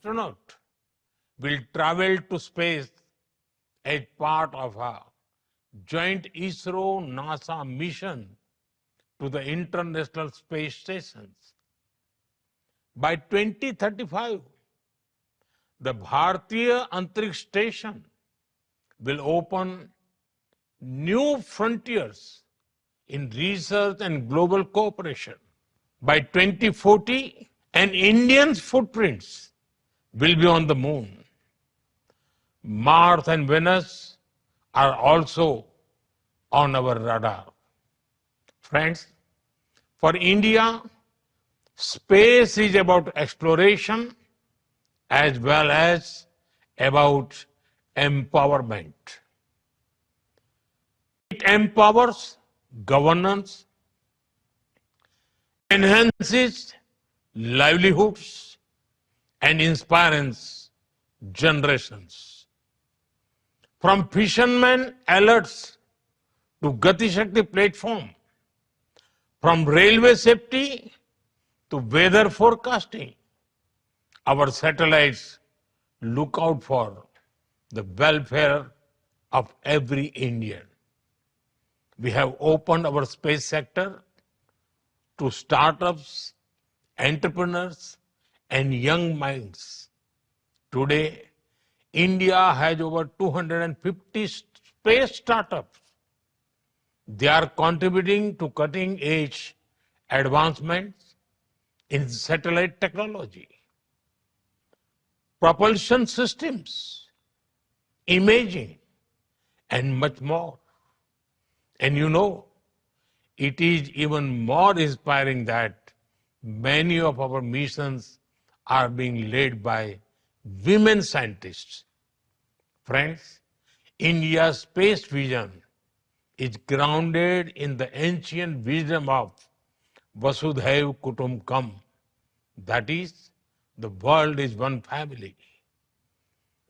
astronaut will travel to space as part of a joint ISRO-NASA mission to the International Space Stations. By 2035, the Bharatiya Antariksh Station will open new frontiers in research and global cooperation. By 2040, an Indian's footprints will be on the moon. Mars and Venus are also on our radar. Friends, for India, space is about exploration as well as about empowerment. It empowers governance, enhances livelihoods, and inspires generations. From fishermen alerts to Gati Shakti platform, from railway safety to weather forecasting, our satellites look out for the welfare of every Indian. We have opened our space sector to startups, entrepreneurs, and young minds. Today, India has over 250 space startups. They are contributing to cutting-edge advancements in satellite technology, propulsion systems, imaging, and much more. And you know, it is even more inspiring that many of our missions are being led by women scientists. Friends, India's space vision is grounded in the ancient wisdom of Vasudhaiv Kutumbakam. That is, the world is one family.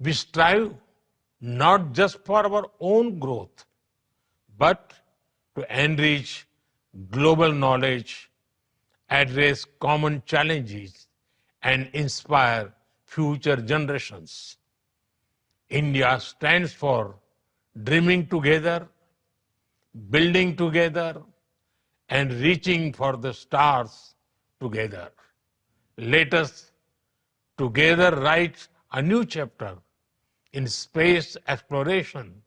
We strive not just for our own growth, but to enrich global knowledge, address common challenges, and inspire future generations. India stands for dreaming together, building together, and reaching for the stars together. Let us together write a new chapter in space exploration,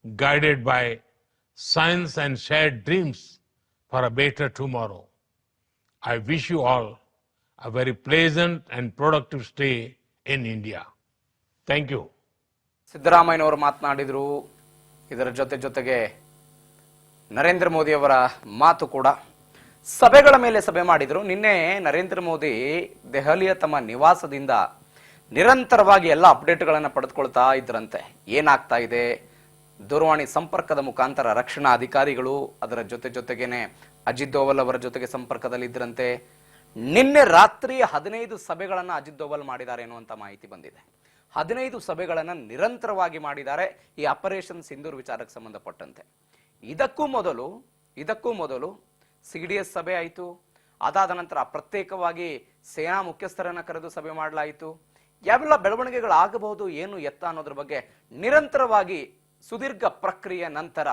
guided by science and shared dreams for a better tomorrow. I wish you all a very pleasant and productive stay in India. Thank you. ಸಿದ್ದರಾಮಯ್ಯನವರು ಮಾತನಾಡಿದರು. ಇದರ ಜೊತೆಗೆ ನರೇಂದ್ರ ಮೋದಿ ಅವರ ಮಾತು ಕೂಡ. ಸಭೆಗಳ ಮೇಲೆ ಸಭೆ ಮಾಡಿದರು. ನಿನ್ನೆ ನರೇಂದ್ರ ಮೋದಿ ದೆಹಲಿಯ ತಮ್ಮ ನಿವಾಸದಿಂದ ನಿರಂತರವಾಗಿ ಎಲ್ಲ ಅಪ್ಡೇಟ್ಗಳನ್ನು ಪಡೆದುಕೊಳ್ತಾ ಇದ್ರಂತೆ. ಏನಾಗ್ತಾ ಇದೆ, ದೂರವಾಣಿ ಸಂಪರ್ಕದ ಮುಖಾಂತರ ರಕ್ಷಣಾ ಅಧಿಕಾರಿಗಳು, ಅದರ ಜೊತೆಗೇನೆ ಅಜಿತ್ ದೋವಲ್ ಅವರ ಜೊತೆಗೆ ಸಂಪರ್ಕದಲ್ಲಿ ಇದ್ರಂತೆ. ನಿನ್ನೆ ರಾತ್ರಿ 15 ಸಭೆಗಳನ್ನು ಅಜಿತ್ ದೋವಲ್ ಮಾಡಿದ್ದಾರೆ ಎನ್ನುವಂತ ಮಾಹಿತಿ ಬಂದಿದೆ. 15 ಸಭೆಗಳನ್ನು ನಿರಂತರವಾಗಿ ಮಾಡಿದ್ದಾರೆ ಈ ಆಪರೇಷನ್ ಸಿಂಧೂರ್ ವಿಚಾರಕ್ಕೆ ಸಂಬಂಧಪಟ್ಟಂತೆ. ಇದಕ್ಕೂ ಮೊದಲು ಸಿಡಿಎಸ್ ಸಭೆ ಆಯಿತು. ಅದಾದ ನಂತರ ಪ್ರತ್ಯೇಕವಾಗಿ ಸೇನಾ ಮುಖ್ಯಸ್ಥರನ್ನ ಕರೆದು ಸಭೆ ಮಾಡಲಾಯಿತು. ಯಾವೆಲ್ಲ ಬೆಳವಣಿಗೆಗಳಾಗಬಹುದು, ಏನು ಎತ್ತ ಅನ್ನೋದ್ರ ಬಗ್ಗೆ ನಿರಂತರವಾಗಿ ಸುದೀರ್ಘ ಪ್ರಕ್ರಿಯೆ ನಂತರ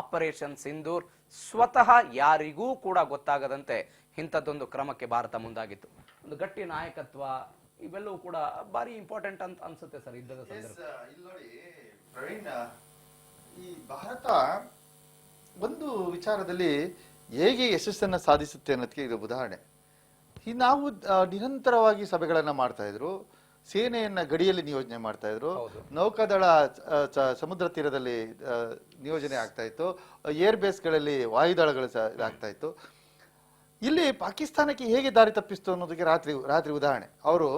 ಆಪರೇಷನ್ ಸಿಂಧೂರ್ ಸ್ವತಃ ಯಾರಿಗೂ ಕೂಡ ಗೊತ್ತಾಗದಂತೆ ಇಂಥದ್ದೊಂದು ಕ್ರಮಕ್ಕೆ ಭಾರತ ಮುಂದಾಗಿತ್ತು. ಒಂದು ಗಟ್ಟಿ ನಾಯಕತ್ವ ಇವೆಲ್ಲವೂ ಕೂಡ ಬಾರಿ ಇಂಪಾರ್ಟೆಂಟ್ ಅಂತ ಅನ್ಸುತ್ತೆ ಸರ್ ಯುದ್ಧದ ಸಂದರ್ಭ. ಇಲ್ಲಿ ನೋಡಿ ಪ್ರವೀಣ್, ಈ ಭಾರತ ಒಂದು ವಿಚಾರದಲ್ಲಿ ಹೇಗೆ ಯಶಸ್ಸನ್ನ ಸಾಧಿಸುತ್ತೆ ಅನ್ನೋದಕ್ಕೆ ಇದು ಉದಾಹರಣೆ. ನಾವು ನಿರಂತರವಾಗಿ ಸಭೆಗಳನ್ನ ಮಾಡ್ತಾ ಇದ್ರು, ಸೇನೆಯನ್ನ ಗಡಿಯಲ್ಲಿ ನಿಯೋಜನೆ ಮಾಡ್ತಾ ಇದ್ರು, ನೌಕಾದಳ ಸಮುದ್ರ ತೀರದಲ್ಲಿ ನಿಯೋಜನೆ ಆಗ್ತಾ ಇತ್ತು, ಏರ್ ಬೇಸ್ಗಳಲ್ಲಿ ವಾಯುದಳಗಳು ಆಗ್ತಾ ಇತ್ತು. ಇಲ್ಲಿ ಪಾಕಿಸ್ತಾನಕ್ಕೆ ಹೇಗೆ ದಾರಿ ತಪ್ಪಿಸ್ತು ಅನ್ನೋದಕ್ಕೆ ರಾತ್ರಿ ಉದಾಹರಣೆ. ಅವರು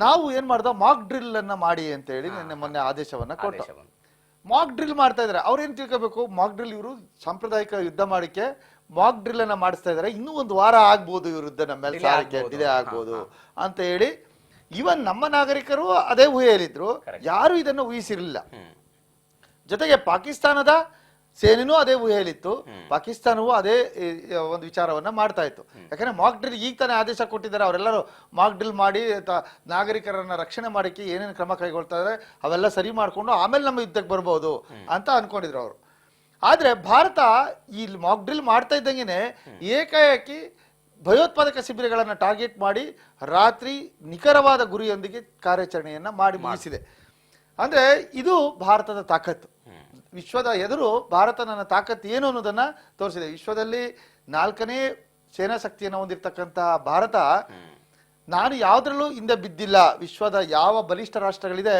ನಾವು ಏನ್ ಮಾಡ್ದ, ಮಾಕ್ ಡ್ರಿಲ್ ಅನ್ನ ಮಾಡಿ ಅಂತ ಹೇಳಿ ಮೊನ್ನೆ ಆದೇಶವನ್ನ ಕೊಟ್ಟು ಮಾಕ್ ಡ್ರಿಲ್ ಮಾಡ್ತಾ ಇದಾರೆ. ಅವ್ರೇನ್ ತಿಳ್ಕೋಬೇಕು, ಮಾಕ್ ಡ್ರಿಲ್ ಇವರು ಸಾಂಪ್ರದಾಯಿಕ ಯುದ್ಧ ಮಾಡಿಕೆ ಮಾಕ್ ಡ್ರಿಲ್ ಅನ್ನ ಮಾಡಿಸ್ತಾ ಇದಾರೆ, ಇನ್ನೂ ಒಂದು ವಾರ ಆಗ್ಬೋದು ಇವ್ರ ಯುದ್ಧ ನಮ್ಮ ಮೇಲೆ ಸಾರಕ್ಕೆ ಡಿಲೇ ಆಗ್ಬೋದು ಅಂತ ಹೇಳಿ. ಇವನ್ ನಮ್ಮ ನಾಗರಿಕರು ಅದೇ ಊಹೆಯಲ್ಲಿದ್ರು, ಯಾರು ಇದನ್ನು ಊಹಿಸಿರಲಿಲ್ಲ. ಜೊತೆಗೆ ಪಾಕಿಸ್ತಾನದ ಸೇನೆನೂ ಅದೇ ಊಹೆಯಲ್ಲಿತ್ತು, ಪಾಕಿಸ್ತಾನವೂ ಅದೇ ಒಂದು ವಿಚಾರವನ್ನ ಮಾಡ್ತಾ ಇತ್ತು. ಯಾಕಂದ್ರೆ ಮಾಕ್ ಡ್ರಿಲ್ ಈಗ ತಾನೇ ಆದೇಶ ಕೊಟ್ಟಿದ್ದಾರೆ, ಅವರೆಲ್ಲರೂ ಮಾಕ್ ಡ್ರಿಲ್ ಮಾಡಿ ನಾಗರಿಕರನ್ನ ರಕ್ಷಣೆ ಮಾಡಕ್ಕೆ ಏನೇನು ಕ್ರಮ ಕೈಗೊಳ್ತಾ ಇದ್ದಾರೆ ಅವೆಲ್ಲ ಸರಿ ಮಾಡ್ಕೊಂಡು ಆಮೇಲೆ ನಮ್ಮ ಯುದ್ಧಕ್ಕೆ ಬರ್ಬೋದು ಅಂತ ಅನ್ಕೊಂಡಿದ್ರು ಅವರು. ಆದ್ರೆ ಭಾರತ ಈ ಮಾಕ್ ಡ್ರಿಲ್ ಮಾಡ್ತಾ ಇದ್ದಂಗೆನೆ ಏಕಾಏಕಿ ಭಯೋತ್ಪಾದಕ ಶಿಬಿರಗಳನ್ನು ಟಾರ್ಗೆಟ್ ಮಾಡಿ ರಾತ್ರಿ ನಿಖರವಾದ ಗುರಿಯೊಂದಿಗೆ ಕಾರ್ಯಾಚರಣೆಯನ್ನ ಮಾಡಿ ಮುಗಿಸಿದೆ. ಅಂದ್ರೆ ಇದು ಭಾರತದ ತಾಕತ್ತು. ವಿಶ್ವದ ಎದುರು ಭಾರತ ನನ್ನ ತಾಕತ್ತು ಏನು ಅನ್ನೋದನ್ನ ತೋರಿಸಿದೆ. ವಿಶ್ವದಲ್ಲಿ 4ನೇ ಸೇನಾ ಶಕ್ತಿಯನ್ನು ಹೊಂದಿರತಕ್ಕಂತಹ ಭಾರತ ನಾನು ಯಾವ್ದ್ರಲ್ಲೂ ಹಿಂದೆ ಬಿದ್ದಿಲ್ಲ. ವಿಶ್ವದ ಯಾವ ಬಲಿಷ್ಠ ರಾಷ್ಟ್ರಗಳಿದೆ,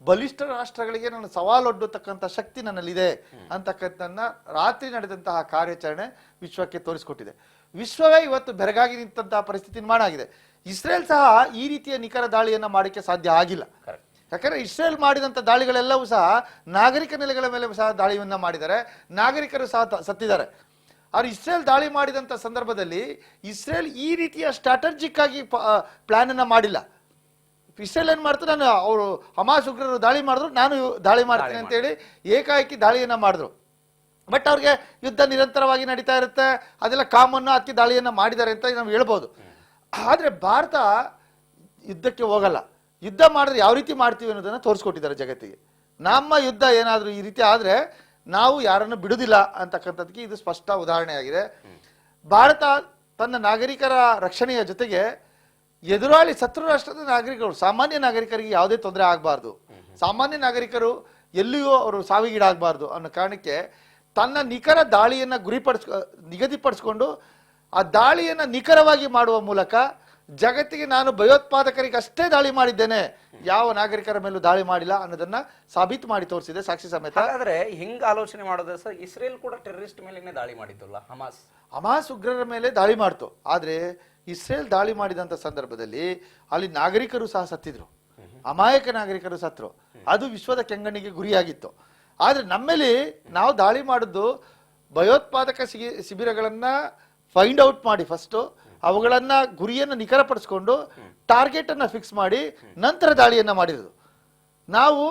ಬಲಿಷ್ಠ ರಾಷ್ಟ್ರಗಳಿಗೆ ನನ್ನ ಸವಾಲೊಡ್ಡತಕ್ಕಂಥ ಶಕ್ತಿ ನನ್ನಲ್ಲಿದೆ ಅಂತಕ್ಕಂಥನ್ನ ರಾತ್ರಿ ನಡೆದಂತಹ ಕಾರ್ಯಾಚರಣೆ ವಿಶ್ವಕ್ಕೆ ತೋರಿಸಿಕೊಟ್ಟಿದೆ. ವಿಶ್ವವೇ ಇವತ್ತು ಬೆರಗಾಗಿ ನಿಂತಹ ಪರಿಸ್ಥಿತಿ ನಿರ್ಮಾಣ ಆಗಿದೆ. ಇಸ್ರೇಲ್ ಸಹ ಈ ರೀತಿಯ ನಿಖರ ದಾಳಿಯನ್ನ ಮಾಡಕ್ಕೆ ಸಾಧ್ಯ ಆಗಿಲ್ಲ. ಯಾಕಂದ್ರೆ ಇಸ್ರೇಲ್ ಮಾಡಿದಂತ ದಾಳಿಗಳೆಲ್ಲವೂ ಸಹ ನಾಗರಿಕ ನೆಲೆಗಳ ಮೇಲೆ ಸಹ ದಾಳಿಯನ್ನ ಮಾಡಿದ್ದಾರೆ, ನಾಗರಿಕರು ಸಹ ಸತ್ತಿದ್ದಾರೆ. ಆದ್ರೆ ಇಸ್ರೇಲ್ ದಾಳಿ ಮಾಡಿದಂತ ಸಂದರ್ಭದಲ್ಲಿ ಇಸ್ರೇಲ್ ಈ ರೀತಿಯ ಸ್ಟ್ರಾಟಜಿಕ್ ಆಗಿ ಪ್ಲಾನ್ ಅನ್ನ ಮಾಡಿಲ್ಲ. ಇಸ್ರೇಲ್ ಏನ್ ಮಾಡ್ತಾರೆ, ನಾನು ಅವರು ಹಮಾಸ್ ಉಗ್ರರು ದಾಳಿ ಮಾಡಿದ್ರು, ನಾನು ದಾಳಿ ಮಾಡ್ತೀನಿ ಅಂತ ಹೇಳಿ ಏಕಾಏಕಿ ದಾಳಿಯನ್ನ ಮಾಡಿದ್ರು. ಬಟ್ ಅವ್ರಿಗೆ ಯುದ್ಧ ನಿರಂತರವಾಗಿ ನಡೀತಾ ಇರುತ್ತೆ, ಅದೆಲ್ಲ ಕಾಮನ್ನು ಹತ್ತಿ ದಾಳಿಯನ್ನ ಮಾಡಿದ್ದಾರೆ ಅಂತ ನಾವು ಹೇಳ್ಬೋದು. ಆದ್ರೆ ಭಾರತ ಯುದ್ಧಕ್ಕೆ ಹೋಗಲ್ಲ. ಯುದ್ಧ ಮಾಡಿದ್ರೆ ಯಾವ ರೀತಿ ಮಾಡ್ತೀವಿ ಅನ್ನೋದನ್ನ ತೋರಿಸ್ಕೊಟ್ಟಿದ್ದಾರೆ ಜಗತ್ತಿಗೆ. ನಮ್ಮ ಯುದ್ಧ ಏನಾದ್ರೂ ಈ ರೀತಿ ಆದ್ರೆ ನಾವು ಯಾರನ್ನು ಬಿಡುದಿಲ್ಲ ಅಂತಕ್ಕಂಥದ್ದಕ್ಕೆ ಇದು ಸ್ಪಷ್ಟ ಉದಾಹರಣೆ ಆಗಿದೆ. ಭಾರತ ತನ್ನ ನಾಗರಿಕರ ರಕ್ಷಣೆಯ ಜೊತೆಗೆ ಎದುರಾಳಿ ಶತ್ರು ರಾಷ್ಟ್ರದ ನಾಗರಿಕರು, ಸಾಮಾನ್ಯ ನಾಗರಿಕರಿಗೆ ಯಾವುದೇ ತೊಂದರೆ ಆಗಬಾರ್ದು, ಸಾಮಾನ್ಯ ನಾಗರಿಕರು ಎಲ್ಲಿಯೂ ಅವರು ಸಾವಿಗೀಡಾಗಬಾರ್ದು ಅನ್ನೋ ಕಾರಣಕ್ಕೆ ತನ್ನ ನಿಖರ ದಾಳಿಯನ್ನ ನಿಗದಿಪಡಿಸ್ಕೊಂಡು ಆ ದಾಳಿಯನ್ನ ನಿಖರವಾಗಿ ಮಾಡುವ ಮೂಲಕ ಜಗತ್ತಿಗೆ ನಾನು ಭಯೋತ್ಪಾದಕರಿಗೆ ಅಷ್ಟೇ ದಾಳಿ ಮಾಡಿದ್ದೇನೆ, ಯಾವ ನಾಗರಿಕರ ಮೇಲೂ ದಾಳಿ ಮಾಡಿಲ್ಲ ಅನ್ನೋದನ್ನ ಸಾಬೀತು ಮಾಡಿ ತೋರಿಸಿದೆ ಸಾಕ್ಷಿ ಸಮೇತ. ಹಾಗಾದ್ರೆ ಹಿಂಗ ಆಲೋಚನೆ ಮಾಡೋದು ಸರ್, ಇಸ್ರೇಲ್ ಕೂಡ ಟೆರರಿಸ್ಟ್ ಮೇಲೆ ದಾಳಿ ಮಾಡಿದ್ದಲ್ಲ, ಹಮಾಸ್ ಉಗ್ರರ ಮೇಲೆ ದಾಳಿ ಮಾಡ್ತು. ಆದ್ರೆ ಇಸ್ರೇಲ್ ದಾಳಿ ಮಾಡಿದಂತ ಸಂದರ್ಭದಲ್ಲಿ ಅಲ್ಲಿ ನಾಗರಿಕರು ಸಹ ಸತ್ತಿದ್ರು, ಅಮಾಯಕ ನಾಗರಿಕರು ಸತ್ರು. ಅದು ವಿಶ್ವದ ಕೆಂಗಣ್ಣಿಗೆ ಗುರಿಯಾಗಿತ್ತು. ಆದ್ರೆ ನಮ್ಮಲ್ಲಿ ನಾವು ದಾಳಿ ಮಾಡಿದ್ದು ಭಯೋತ್ಪಾದಕ ಶಿಬಿರಗಳನ್ನ ಫೈಂಡ್ ಔಟ್ ಮಾಡಿ ಫಸ್ಟ್ ಅವುಗಳನ್ನ ಗುರಿಯನ್ನ ನಿಖರಪಡಿಸ್ಕೊಂಡು ಟಾರ್ಗೆಟ್ ಅನ್ನ ಫಿಕ್ಸ್ ಮಾಡಿ ನಂತರ ದಾಳಿಯನ್ನ ಮಾಡಿರೋದು. ನಾವು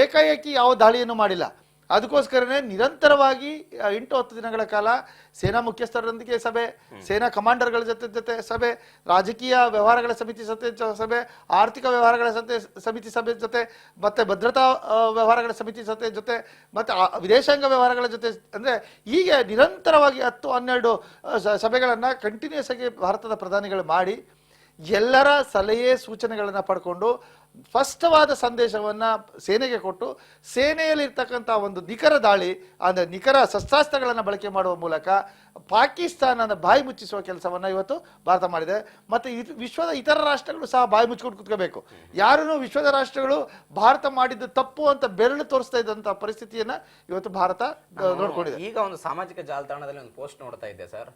ಏಕಾಏಕಿ ಯಾವ ದಾಳಿಯನ್ನು ಮಾಡಿಲ್ಲ. ಅದಕ್ಕೋಸ್ಕರನೇ ನಿರಂತರವಾಗಿ 8-10 ದಿನಗಳ ಕಾಲ ಸೇನಾ ಮುಖ್ಯಸ್ಥರೊಂದಿಗೆ ಸಭೆ, ಸೇನಾ ಕಮಾಂಡರ್ಗಳ ಜೊತೆ ಸಭೆ, ರಾಜಕೀಯ ವ್ಯವಹಾರಗಳ ಸಮಿತಿ ಸಭೆ, ಆರ್ಥಿಕ ವ್ಯವಹಾರಗಳ ಸಮಿತಿ ಸಭೆ ಜೊತೆ, ಮತ್ತೆ ಭದ್ರತಾ ವ್ಯವಹಾರಗಳ ಸಮಿತಿ ಜೊತೆ, ಮತ್ತೆ ವಿದೇಶಾಂಗ ವ್ಯವಹಾರಗಳ ಜೊತೆ, ಅಂದ್ರೆ ಹೀಗೆ ನಿರಂತರವಾಗಿ 10-12 ಸಭೆಗಳನ್ನ ಕಂಟಿನ್ಯೂಸ್ ಆಗಿ ಭಾರತದ ಪ್ರಧಾನಿಗಳು ಮಾಡಿ ಎಲ್ಲರ ಸಲಹೆ ಸೂಚನೆಗಳನ್ನ ಪಡ್ಕೊಂಡು ಸ್ಪಷ್ಟವಾದ ಸಂದೇಶವನ್ನ ಸೇನೆಗೆ ಕೊಟ್ಟು ಸೇನೆಯಲ್ಲಿರ್ತಕ್ಕಂಥ ಒಂದು ನಿಖರ ದಾಳಿ, ಅಂದ್ರೆ ನಿಖರ ಶಸ್ತ್ರಾಸ್ತ್ರಗಳನ್ನ ಬಳಕೆ ಮಾಡುವ ಮೂಲಕ ಪಾಕಿಸ್ತಾನದ ಬಾಯಿ ಮುಚ್ಚಿಸುವ ಕೆಲಸವನ್ನ ಇವತ್ತು ಭಾರತ ಮಾಡಿದೆ. ಮತ್ತೆ ವಿಶ್ವದ ಇತರ ರಾಷ್ಟ್ರಗಳು ಸಹ ಬಾಯಿ ಮುಚ್ಚಿಕೊಂಡು ಕುತ್ಕೋಬೇಕು. ಯಾರೂ ವಿಶ್ವದ ರಾಷ್ಟ್ರಗಳು ಭಾರತ ಮಾಡಿದ್ದು ತಪ್ಪು ಅಂತ ಬೆರಳು ತೋರಿಸ್ತಾ ಇದ್ದಂತ ಪರಿಸ್ಥಿತಿಯನ್ನ ಇವತ್ತು ಭಾರತ ನೋಡ್ಕೊಂಡಿದೆ. ಈಗ ಒಂದು ಸಾಮಾಜಿಕ ಜಾಲತಾಣದಲ್ಲಿ ಒಂದು ಪೋಸ್ಟ್ ನೋಡ್ತಾ ಇದ್ದೆ ಸರ್,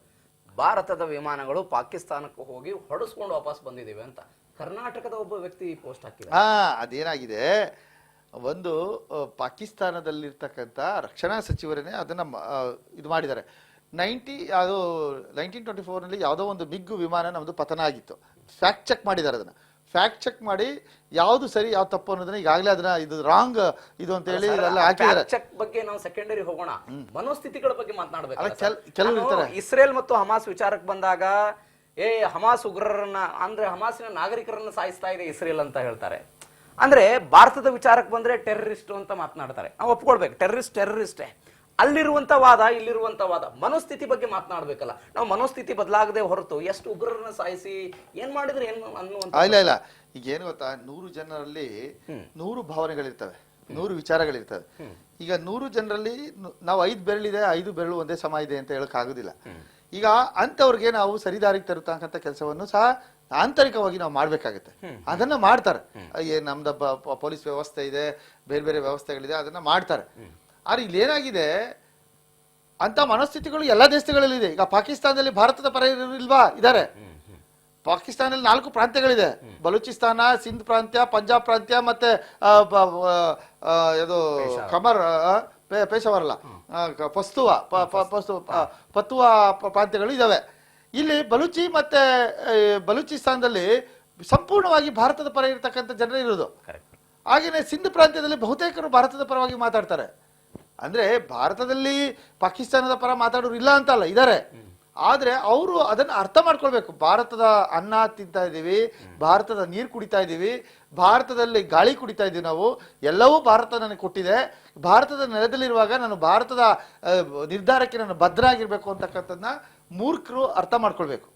ಭಾರತದ ವಿಮಾನಗಳು ಪಾಕಿಸ್ತಾನಕ್ಕೆ ಹೋಗಿ ಹೊಡೆಸ್ಕೊಂಡು ವಾಪಸ್ ಬಂದಿದ್ದೇವೆ ಅಂತ ಕರ್ನಾಟಕದ ಒಬ್ಬ ವ್ಯಕ್ತಿ ಪೋಸ್ಟ್ ಹಾಕಿದ್ದಾರೆ. ಅದೇನಾಗಿದೆ, ಒಂದು ಪಾಕಿಸ್ತಾನದಲ್ಲಿರ್ತಕ್ಕಂಥ ರಕ್ಷಣಾ ಸಚಿವರನ್ನೇ ಅದನ್ನ ಇದು ಮಾಡಿದ್ದಾರೆ. 1924 ಯಾವುದೋ ಒಂದು ಮಿಗ್ ವಿಮಾನ ನಮ್ದು ಪತನ ಆಗಿತ್ತು. ಫ್ಯಾಕ್ಟ್ ಚೆಕ್ ಮಾಡಿದ್ದಾರೆ. ಅದನ್ನ ಫ್ಯಾಕ್ಟ್ ಚೆಕ್ ಮಾಡಿ ಯಾವ್ದು ಸರಿ ಯಾವ್ದು ತಪ್ಪು ಅನ್ನೋದನ್ನ ಈಗಾಗಲೇ ಅದನ್ನ ಇದು ರಾಂಗ್ ಇದು ಅಂತ ಹೇಳಿ ಎಲ್ಲ ಹಾಕಿದ್ದಾರೆ. ಚೆಕ್ ಬಗ್ಗೆ ನಾವು ಸೆಕೆಂಡರಿ ಹೋಗೋಣ, ಮನೋಸ್ಥಿತಿಗಳ ಬಗ್ಗೆ ಮಾತನಾಡಬೇಕು. ಕೆಲವು ಇರ್ತಾರೆ. ಇಸ್ರೇಲ್ ಮತ್ತು ಹಮಾಸ್ ವಿಚಾರಕ್ಕೆ ಬಂದಾಗ ಹಮಾಸ್ ಉಗ್ರರನ್ನ ಅಂದ್ರೆ ಹಮಾಸಿನ ನಾಗರಿಕರನ್ನ ಸಾಯಿಸ್ತಾ ಇದೆ ಇಸ್ರೇಲ್ ಅಂತ ಹೇಳ್ತಾರೆ. ಅಂದ್ರೆ ಭಾರತದ ವಿಚಾರಕ್ಕೆ ಬಂದ್ರೆ ಟೆರರಿಸ್ಟ್ ಅಂತ ಮಾತನಾಡ್ತಾರೆ. ನಾವು ಒಪ್ಕೊಳ್ಬೇಕು, ಟೆರರಿಸ್ಟೇ. ಅಲ್ಲಿರುವಂತ ವಾದ ಇಲ್ಲಿರುವಂತ ವಾದ, ಮನೋಸ್ಥಿತಿ ಬಗ್ಗೆ ಮಾತನಾಡ್ಬೇಕಲ್ಲ. ನಾವು ಮನೋಸ್ಥಿತಿ ಬದಲಾಗದೆ ಹೊರತು ಎಷ್ಟು ಉಗ್ರರನ್ನ ಸಾಯಿಸಿ ಏನ್ ಮಾಡಿದ್ರೆ ಏನು ಅನ್ನುವಂತ ಇಲ್ಲ. ಈಗ ಏನು ಗೊತ್ತಾ, 100 ಜನರಲ್ಲಿ 100 ಭಾವನೆಗಳಿರ್ತವೆ, 100 ವಿಚಾರಗಳಿರ್ತವೆ. ಈಗ 100 ಜನರಲ್ಲಿ ನಾವು 5 ಬೆರಳಿದೆ, 5 ಬೆರಳು ಒಂದೇ ಸಮ ಇದೆ ಅಂತ ಹೇಳಕ್ ಆಗುದಿಲ್ಲ. ಈಗ ಅಂತವ್ರಿಗೆ ನಾವು ಸರಿದಾರಿಗೆ ತರತಕ್ಕಂಥ ಕೆಲಸವನ್ನು ಸಹ ಆಂತರಿಕವಾಗಿ ನಾವು ಮಾಡ್ಬೇಕಾಗತ್ತೆ. ಅದನ್ನ ಮಾಡ್ತಾರೆ. ನಮ್ದ ಪೊಲೀಸ್ ವ್ಯವಸ್ಥೆ ಇದೆ, ಬೇರೆ ಬೇರೆ ವ್ಯವಸ್ಥೆಗಳಿದೆ, ಅದನ್ನ ಮಾಡ್ತಾರೆ. ಆದ್ರೆ ಇಲ್ಲೇನಾಗಿದೆ, ಅಂತ ಮನಸ್ಥಿತಿಗಳು ಎಲ್ಲಾ ದೇಶಗಳಲ್ಲಿ ಇದೆ. ಈಗ ಪಾಕಿಸ್ತಾನದಲ್ಲಿ ಭಾರತದ ಪರ ಇಲ್ವಾ? ಇದಾರೆ. ಪಾಕಿಸ್ತಾನದಲ್ಲಿ 4 ಪ್ರಾಂತ್ಯಗಳಿದೆ: ಬಲೂಚಿಸ್ತಾನ, ಸಿಂಧ್ ಪ್ರಾಂತ್ಯ, ಪಂಜಾಬ್ ಪ್ರಾಂತ್ಯ, ಮತ್ತೆ ಖಮರ್, ಪೇಶಾವರ್, ಪತ್ತುವಾ ಪ್ರಾಂತ್ಯಗಳು ಇದಾವೆ. ಇಲ್ಲಿ ಬಲೂಚಿಸ್ತಾನದಲ್ಲಿ ಸಂಪೂರ್ಣವಾಗಿ ಭಾರತದ ಪರ ಇರತಕ್ಕಂಥ ಜನರೇ ಇರೋದು. ಹಾಗೇನೆ ಸಿಂಧ್ ಪ್ರಾಂತ್ಯದಲ್ಲಿ ಬಹುತೇಕರು ಭಾರತದ ಪರವಾಗಿ ಮಾತಾಡ್ತಾರೆ. ಅಂದ್ರೆ ಭಾರತದಲ್ಲಿ ಪಾಕಿಸ್ತಾನದ ಪರ ಮಾತಾಡೋರು ಇಲ್ಲ ಅಂತಲ್ಲ, ಇದ್ದಾರೆ. ಆದ್ರೆ ಅವರು ಅದನ್ನ ಅರ್ಥ ಮಾಡ್ಕೊಳ್ಬೇಕು. ಭಾರತದ ಅನ್ನ ತಿಂತಾ ಇದ್ದೀವಿ, ಭಾರತದ ನೀರು ಕುಡಿತಾ ಇದ್ದೀವಿ, ಭಾರತದಲ್ಲಿ ಗಾಳಿ ಕುಡಿತಾ ಇದ್ದೀವಿ, ನಾವು ಎಲ್ಲವೂ ಭಾರತ ನನಗೆ ಕೊಟ್ಟಿದೆ. ಭಾರತದ ನೆಲದಲ್ಲಿರುವಾಗ ನಾನು ಭಾರತದ ನಿರ್ಧಾರಕ್ಕೆ ನಾನು ಬದ್ಧರಾಗಿರ್ಬೇಕು ಅಂತಕ್ಕಂಥದ್ದನ್ನ ಮೂರ್ಖರು ಅರ್ಥ ಮಾಡ್ಕೊಳ್ಬೇಕು.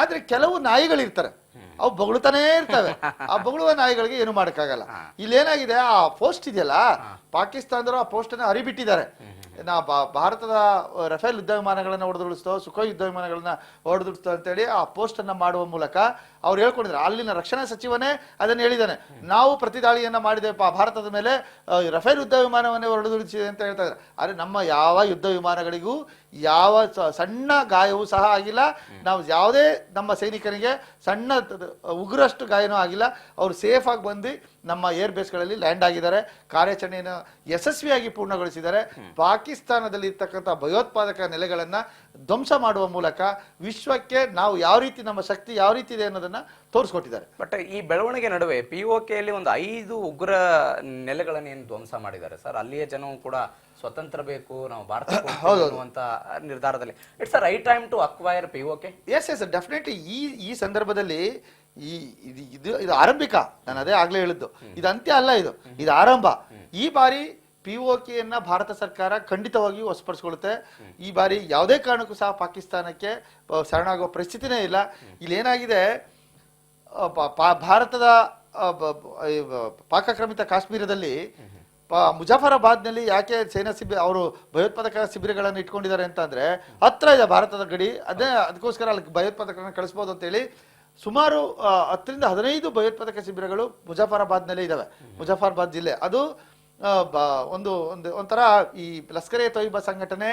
ಆದ್ರೆ ಕೆಲವು ನಾಯಿಗಳಿರ್ತಾರೆ, ಅವು ಬೊಗಳುತ್ತಾನೇ ಇರ್ತವೆ. ಆ ಬೊಗಳುವ ನಾಯಿಗಳಿಗೆ ಏನು ಮಾಡಕ್ಕಾಗಲ್ಲ. ಇಲ್ಲೇನಾಗಿದೆ, ಆ ಪೋಸ್ಟ್ ಇದೆಯಲ್ಲ, ಪಾಕಿಸ್ತಾನದವರು ಆ ಪೋಸ್ಟ್ ಅನ್ನ ಹರಿಬಿಟ್ಟಿದ್ದಾರೆ. ಭಾರತದ ರಫೇಲ್ ಯುದ್ಧ ವಿಮಾನಗಳನ್ನ ಹೊಡೆದುಡಿಸ್ತೋ, ಸುಖೋಯ್ ಯುದ್ಧ ವಿಮಾನಗಳನ್ನ ಹೊಡೆದುಡಿಸ್ತೋ ಅಂತೇಳಿ ಆ ಪೋಸ್ಟ್ ಅನ್ನ ಮಾಡುವ ಮೂಲಕ ಅವ್ರು ಹೇಳ್ಕೊಂಡಿದ್ದಾರೆ. ಅಲ್ಲಿನ ರಕ್ಷಣಾ ಸಚಿವನೇ ಅದನ್ನ ಹೇಳಿದ್ದಾನೆ, ನಾವು ಪ್ರತಿದಾಳಿಯನ್ನ ಮಾಡಿದ್ದೇವೆ ಭಾರತದ ಮೇಲೆ, ರಫೇಲ್ ಯುದ್ಧ ವಿಮಾನವನ್ನೇ ಹೊಡೆದುಡಿಸಿದೆ ಅಂತ ಹೇಳ್ತಾ ಇದ್ದಾರೆ. ಆದ್ರೆ ನಮ್ಮ ಯಾವ ಯುದ್ಧ ವಿಮಾನಗಳಿಗೂ ಯಾವ ಸಣ್ಣ ಗಾಯವೂ ಸಹ ಆಗಿಲ್ಲ. ನಾವು ಯಾವುದೇ ನಮ್ಮ ಸೈನಿಕರಿಗೆ ಸಣ್ಣ ಉಗುರಷ್ಟು ಗಾಯನೂ ಆಗಿಲ್ಲ. ಅವರು ಸೇಫ್ ಆಗಿ ಬಂದು ನಮ್ಮ ಏರ್ ಬೇಸ್ಗಳಲ್ಲಿ ಲ್ಯಾಂಡ್ ಆಗಿದ್ದಾರೆ, ಕಾರ್ಯಾಚರಣೆಯನ್ನು ಯಶಸ್ವಿಯಾಗಿ ಪೂರ್ಣಗೊಳಿಸಿದ್ದಾರೆ. ಪಾಕಿಸ್ತಾನದಲ್ಲಿ ಇರ್ತಕ್ಕಂಥ ಭಯೋತ್ಪಾದಕ ನೆಲೆಗಳನ್ನ ಧ್ವಂಸ ಮಾಡುವ ಮೂಲಕ ವಿಶ್ವಕ್ಕೆ ನಾವು ಯಾವ ರೀತಿ, ನಮ್ಮ ಶಕ್ತಿ ಯಾವ ರೀತಿ ಇದೆ ಅನ್ನೋದನ್ನ ತೋರಿಸ್ಕೊಟ್ಟಿದ್ದಾರೆ. ಬಟ್ ಈ ಬೆಳವಣಿಗೆ ನಡುವೆ POKಯಲ್ಲಿ ಒಂದು 5 ಉಗ್ರ ನೆಲೆಗಳನ್ನು ಏನು ಧ್ವಂಸ ಮಾಡಿದ್ದಾರೆ ಸರ್. ಅಲ್ಲಿಯ ಜನವು ಕೂಡ ಸ್ವತಂತ್ರ ಬೇಕು, ನಾವು ಭಾರತ ಅನ್ನುವಂತ ನಿರ್ಧಾರದಲ್ಲಿ it's a right time to acquire POK. Yes definitely. ಈ ಸಂದರ್ಭದಲ್ಲಿ ಇದು ಆರಂಭಿಕ, ನಾನು ಅದೇ ಆಗ್ಲೇ ಹೇಳಿದ್ದು, ಇದು ಅಂತ್ಯ ಅಲ್ಲ, ಇದು ಆರಂಭ. ಈ ಬಾರಿ POKಯನ್ನ ಭಾರತ ಸರ್ಕಾರ ಖಂಡಿತವಾಗಿಯೂ ವಶಪಡಿಸಿಕೊಳ್ಳುತ್ತೆ. ಈ ಬಾರಿ ಯಾವುದೇ ಕಾರಣಕ್ಕೂ ಸಹ ಪಾಕಿಸ್ತಾನಕ್ಕೆ ಶರಣಾಗುವ ಪರಿಸ್ಥಿತಿನೇ ಇಲ್ಲ. ಇಲ್ಲೇನಾಗಿದೆ, ಭಾರತದ ಪಾಕಾಕ್ರಮಿತ ಕಾಶ್ಮೀರದಲ್ಲಿ ಮುಜಾಫರಾಬಾದ್ನಲ್ಲಿ ಯಾಕೆ ಸೇನಾ ಅವರು ಭಯೋತ್ಪಾದಕ ಶಿಬಿರಗಳನ್ನು ಇಟ್ಕೊಂಡಿದ್ದಾರೆ ಅಂತ ಅಂದ್ರೆ, ಹತ್ರ ಇದೆ ಭಾರತದ ಗಡಿ, ಅದಕ್ಕೋಸ್ಕರ ಅಲ್ಲಿ ಭಯೋತ್ಪಾದಕರನ್ನ ಕಳಿಸ್ಬೋದು ಅಂತೇಳಿ ಸುಮಾರು 10 ರಿಂದ 15 ಭಯೋತ್ಪಾದಕ ಶಿಬಿರಗಳು ಮುಜಾಫರಾಬಾದ್ನಲ್ಲೇ ಇದಾವೆ. ಮುಜಾಫರಾಬಾದ್ ಜಿಲ್ಲೆ ಅದು ಒಂಥರ ಈ ಲಷ್ಕರ್ ಎ ತೊಯ್ಬಾ ಸಂಘಟನೆ,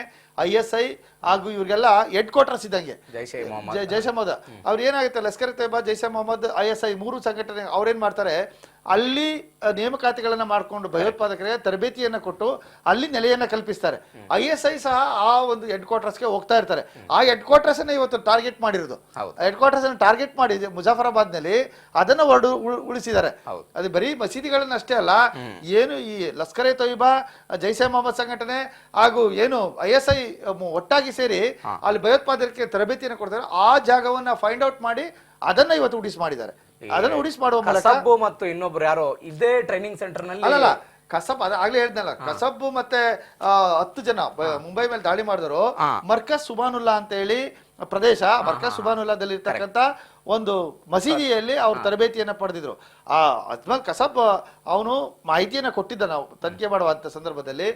ISI ಹಾಗೂ ಇವ್ರಿಗೆಲ್ಲ ಹೆಡ್ ಕ್ವಾರ್ಟರ್ಸ್ ಇದ್ದಂಗೆ. ಜೈಷ್ ಎ ಮೊಹಮ್ಮದ್ ಅವ್ರು ಏನಾಗುತ್ತೆ, ಲಷ್ಕರ್ ಎ ತೊಯ್ಬಾ, ಜೈಷ್ ಎ ಮೊಹಮ್ಮದ್, ISI 3 ಸಂಘಟನೆ ಅವ್ರೇನ್ ಮಾಡ್ತಾರೆ, ಅಲ್ಲಿ ನೇಮಕಾತಿಗಳನ್ನ ಮಾಡ್ಕೊಂಡು ಭಯೋತ್ಪಾದಕರಿಗೆ ತರಬೇತಿಯನ್ನ ಕೊಟ್ಟು ಅಲ್ಲಿ ನೆಲೆಯನ್ನ ಕಲ್ಪಿಸ್ತಾರೆ. ISI ಸಹ ಆ ಒಂದು ಹೆಡ್ ಕ್ವಾರ್ಟರ್ಸ್ಗೆ ಹೋಗ್ತಾ ಇರ್ತಾರೆ. ಆ ಹೆಡ್ ಕ್ವಾರ್ಟರ್ಸ್ ಅನ್ನ ಇವತ್ತು ಟಾರ್ಗೆಟ್ ಮಾಡಿರೋದು. ಹೆಡ್ ಕ್ವಾರ್ಟರ್ಸ್ ಅನ್ನು ಟಾರ್ಗೆಟ್ ಮಾಡಿ ಮುಜಾಫರಾಬಾದ್ ನಲ್ಲಿ ಅದನ್ನ ಉಳಿಸಿದ್ದಾರೆ. ಅದು ಬರೀ ಮಸೀದಿಗಳನ್ನ ಅಷ್ಟೇ ಅಲ್ಲ, ಏನು ಈ ಲಷ್ಕರ್ ಎ ತೊಯ್ಬಾ, ಜೈಷ್ ಎ ಮೊಹಮ್ಮದ್ ಸಂಘಟನೆ ಹಾಗೂ ಏನು ISI ಒಟ್ಟಾಗಿ ಸೇರಿ ಅಲ್ಲಿ ಭಯೋತ್ಪಾದಕರಿಗೆ ತರಬೇತಿಯನ್ನು ಕೊಡ್ತಾರೆ. ಆ ಜಾಗವನ್ನ ಫೈಂಡ್ ಔಟ್ ಮಾಡಿ ಅದನ್ನ ಇವತ್ತು ಉಡಿಸ್ ಮಾಡಿದ್ದಾರೆ. ಅದನ್ನು ಉಡಿಸ್ ಮಾಡುವ ಮೂಲಕ ಮತ್ತು ಇನ್ನೊಬ್ರು ಯಾರೋ ಇದೇ ಟ್ರೈನಿಂಗ್ ಸೆಂಟರ್ ನಲ್ಲಿ ಅಲ್ಲ ಕಸಬ್, ಆಗ್ಲೇ ಹೇಳಿದ್ನಲ್ಲ, ಕಸಬ್ ಮತ್ತೆ 10 ಜನ ಮುಂಬೈ ಮೇಲೆ ದಾಳಿ ಮಾಡಿದ್ರು. ಮರ್ಕಸ್ ಸುಬಾನುಲ್ಲಾ ಅಂತ ಹೇಳಿ ಪ್ರದೇಶ, ಮರ್ಕಸ್ ಸುಬಾನುಲ್ಲಾದಲ್ಲಿ ಇರ್ತಕ್ಕಂಥ ಒಂದು ಮಸೀದಿಯಲ್ಲಿ ಅವ್ರು ತರಬೇತಿಯನ್ನ ಪಡೆದಿದ್ರು. ಆ ಅಜ್ಮಲ್ ಕಸಬ್ ಅವನು ಮಾಹಿತಿಯನ್ನ ಕೊಟ್ಟಿದ್ದ, ನಾವು ತನಿಖೆ ಮಾಡುವಂತ ಸಂದರ್ಭದಲ್ಲಿ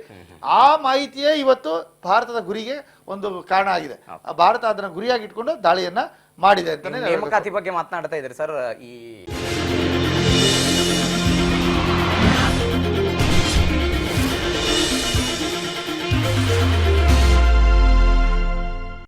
ಆ ಮಾಹಿತಿಯೇ ಇವತ್ತು ಭಾರತದ ಗುರಿಗೆ ಒಂದು ಕಾರಣ ಆಗಿದೆ. ಭಾರತ ಅದನ್ನ ಗುರಿಯಾಗಿ ಇಟ್ಕೊಂಡು ದಾಳಿಯನ್ನ ಮಾಡಿದೆ ಅಂತಾನೆ. ನೇಮಕಾತಿ ಬಗ್ಗೆ ಮಾತನಾಡ್ತಾ ಇದ್ರಿ ಸರ್. ಈ